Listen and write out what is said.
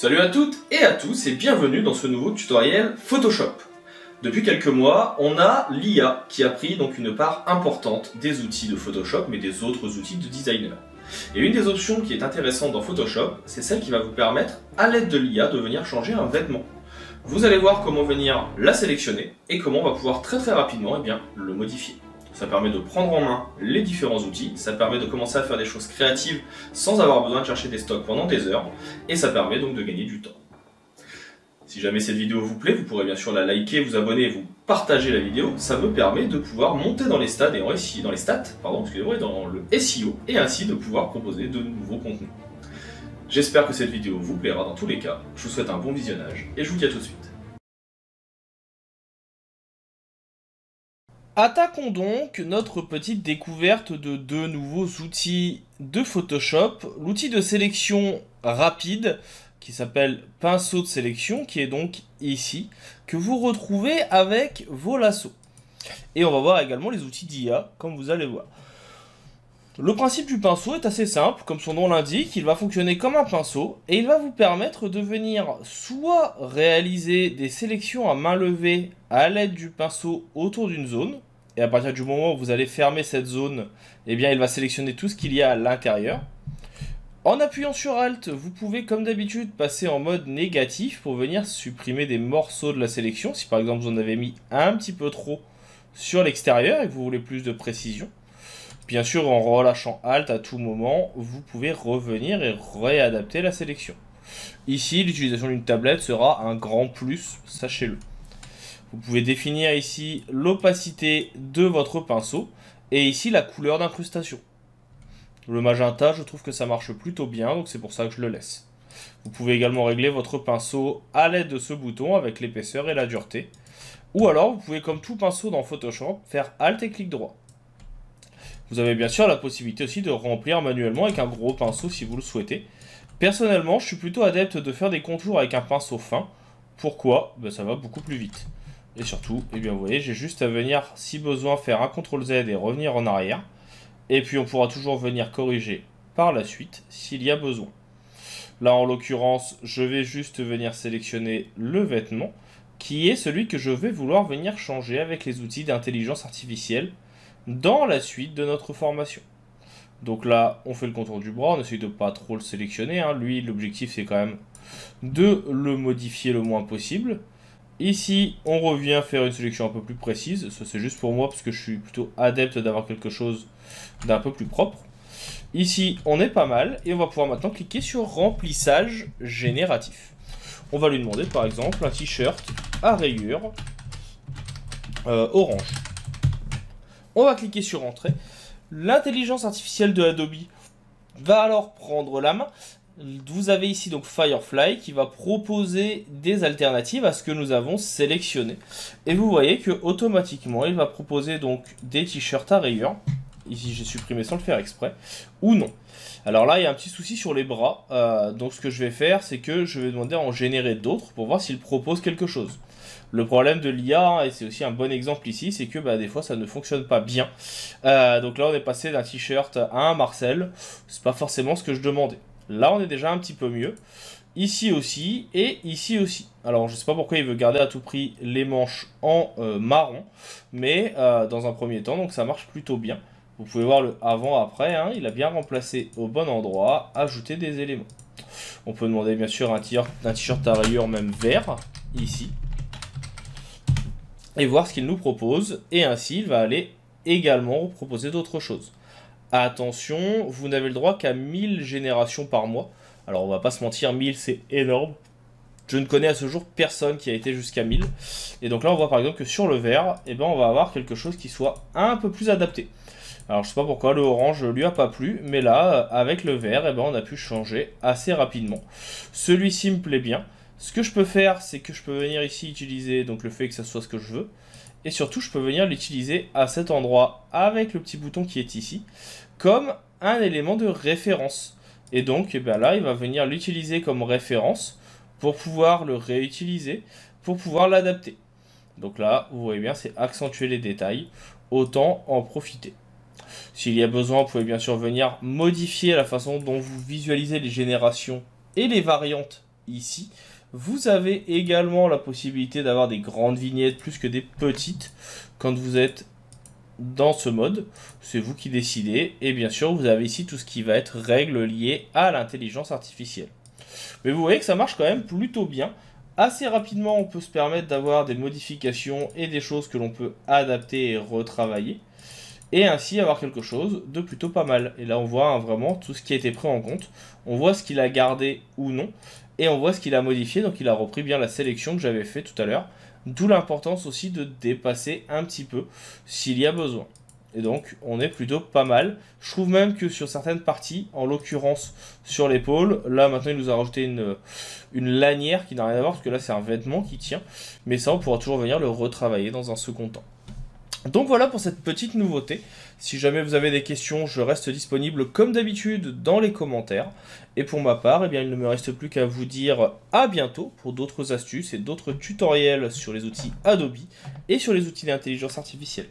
Salut à toutes et à tous et bienvenue dans ce nouveau tutoriel Photoshop. Depuis quelques mois, on a l'IA qui a pris donc une part importante des outils de Photoshop mais des autres outils de designer. Et une des options qui est intéressante dans Photoshop, c'est celle qui va vous permettre à l'aide de l'IA de venir changer un vêtement. Vous allez voir comment venir la sélectionner et comment on va pouvoir très rapidement le modifier. Ça permet de prendre en main les différents outils, ça permet de commencer à faire des choses créatives sans avoir besoin de chercher des stocks pendant des heures, et ça permet donc de gagner du temps. Si jamais cette vidéo vous plaît, vous pourrez bien sûr la liker, vous abonner et vous partager la vidéo. Ça me permet de pouvoir monter dans les stats, dans le SEO, et ainsi de pouvoir proposer de nouveaux contenus. J'espère que cette vidéo vous plaira dans tous les cas. Je vous souhaite un bon visionnage, et je vous dis à tout de suite. Attaquons donc notre petite découverte de deux nouveaux outils de Photoshop. L'outil de sélection rapide qui s'appelle pinceau de sélection, qui est donc ici, que vous retrouvez avec vos lassos. Et on va voir également les outils d'IA, comme vous allez voir. Le principe du pinceau est assez simple, comme son nom l'indique, il va fonctionner comme un pinceau, et il va vous permettre de venir soit réaliser des sélections à main levée à l'aide du pinceau autour d'une zone, et à partir du moment où vous allez fermer cette zone, eh bien il va sélectionner tout ce qu'il y a à l'intérieur. En appuyant sur Alt, vous pouvez comme d'habitude passer en mode négatif pour venir supprimer des morceaux de la sélection, si par exemple vous en avez mis un petit peu trop sur l'extérieur et que vous voulez plus de précision. Bien sûr, en relâchant Alt à tout moment, vous pouvez revenir et réadapter la sélection. Ici, l'utilisation d'une tablette sera un grand plus, sachez-le. Vous pouvez définir ici l'opacité de votre pinceau et ici la couleur d'incrustation. Le magenta, je trouve que ça marche plutôt bien, donc c'est pour ça que je le laisse. Vous pouvez également régler votre pinceau à l'aide de ce bouton avec l'épaisseur et la dureté. Ou alors, vous pouvez, comme tout pinceau dans Photoshop, faire Alt et clic droit. Vous avez bien sûr la possibilité aussi de remplir manuellement avec un gros pinceau si vous le souhaitez. Personnellement, je suis plutôt adepte de faire des contours avec un pinceau fin. Pourquoi? Ça va beaucoup plus vite. Et surtout, vous voyez, j'ai juste à venir, si besoin, faire un CTRL Z et revenir en arrière. Et puis on pourra toujours venir corriger par la suite s'il y a besoin. Là, en l'occurrence, je vais juste venir sélectionner le vêtement, qui est celui que je vais vouloir venir changer avec les outils d'intelligence artificielle dans la suite de notre formation. Donc là, on fait le contour du bras, on essaye de pas trop le sélectionner. Lui, l'objectif, c'est quand même de le modifier le moins possible. Ici, on revient faire une sélection un peu plus précise. Ça, c'est juste pour moi, parce que je suis plutôt adepte d'avoir quelque chose d'un peu plus propre. Ici, on est pas mal, et on va pouvoir maintenant cliquer sur remplissage génératif. On va lui demander, par exemple, un t-shirt à rayures orange. On va cliquer sur Entrée. L'intelligence artificielle de Adobe va alors prendre la main. Vous avez ici donc Firefly qui va proposer des alternatives à ce que nous avons sélectionné. Et vous voyez que automatiquement il va proposer donc des t-shirts à rayures. Ici j'ai supprimé sans le faire exprès. Ou non. Alors là il y a un petit souci sur les bras. Donc ce que je vais faire c'est que je vais demander à en générer d'autres pour voir s'il propose quelque chose. Le problème de l'IA, et c'est aussi un bon exemple ici, c'est que des fois ça ne fonctionne pas bien. Donc là on est passé d'un t-shirt à un Marcel, c'est pas forcément ce que je demandais. Là on est déjà un petit peu mieux. Ici aussi, et ici aussi. Alors je sais pas pourquoi il veut garder à tout prix les manches en marron, mais dans un premier temps, donc ça marche plutôt bien. Vous pouvez voir le avant-après, il a bien remplacé au bon endroit, ajouter des éléments. On peut demander bien sûr un t-shirt à rayures même vert, ici. Et voir ce qu'il nous propose, et ainsi il va aller également proposer d'autres choses. Attention, vous n'avez le droit qu'à 1000 générations par mois. Alors on va pas se mentir, 1000 c'est énorme. Je ne connais à ce jour personne qui a été jusqu'à 1000. Et donc là on voit par exemple que sur le vert, on va avoir quelque chose qui soit un peu plus adapté. Alors je sais pas pourquoi le orange lui a pas plu, mais là avec le vert, on a pu changer assez rapidement. Celui-ci me plaît bien. Ce que je peux faire, c'est que je peux venir ici utiliser donc le fait que ça soit ce que je veux. Et surtout, je peux venir l'utiliser à cet endroit avec le petit bouton qui est ici, comme un élément de référence. Et donc, là, il va venir l'utiliser comme référence pour pouvoir le réutiliser, pour pouvoir l'adapter. Donc là, vous voyez bien, c'est accentuer les détails. Autant en profiter. S'il y a besoin, vous pouvez bien sûr venir modifier la façon dont vous visualisez les générations et les variantes ici. Vous avez également la possibilité d'avoir des grandes vignettes plus que des petites quand vous êtes dans ce mode. C'est vous qui décidez. Et bien sûr, vous avez ici tout ce qui va être règles liées à l'intelligence artificielle. Mais vous voyez que ça marche quand même plutôt bien. Assez rapidement, on peut se permettre d'avoir des modifications et des choses que l'on peut adapter et retravailler. Et ainsi avoir quelque chose de plutôt pas mal. Et là, on voit vraiment tout ce qui a été pris en compte. On voit ce qu'il a gardé ou non. Et on voit ce qu'il a modifié. Donc, il a repris bien la sélection que j'avais fait tout à l'heure. D'où l'importance aussi de dépasser un petit peu s'il y a besoin. Et donc, on est plutôt pas mal. Je trouve même que sur certaines parties, en l'occurrence sur l'épaule, là maintenant il nous a rajouté une lanière qui n'a rien à voir, parce que là c'est un vêtement qui tient. Mais ça, on pourra toujours venir le retravailler dans un second temps. Donc voilà pour cette petite nouveauté. Si jamais vous avez des questions, je reste disponible comme d'habitude dans les commentaires. Et pour ma part, eh bien, il ne me reste plus qu'à vous dire à bientôt pour d'autres astuces et d'autres tutoriels sur les outils Adobe et sur les outils d'intelligence artificielle.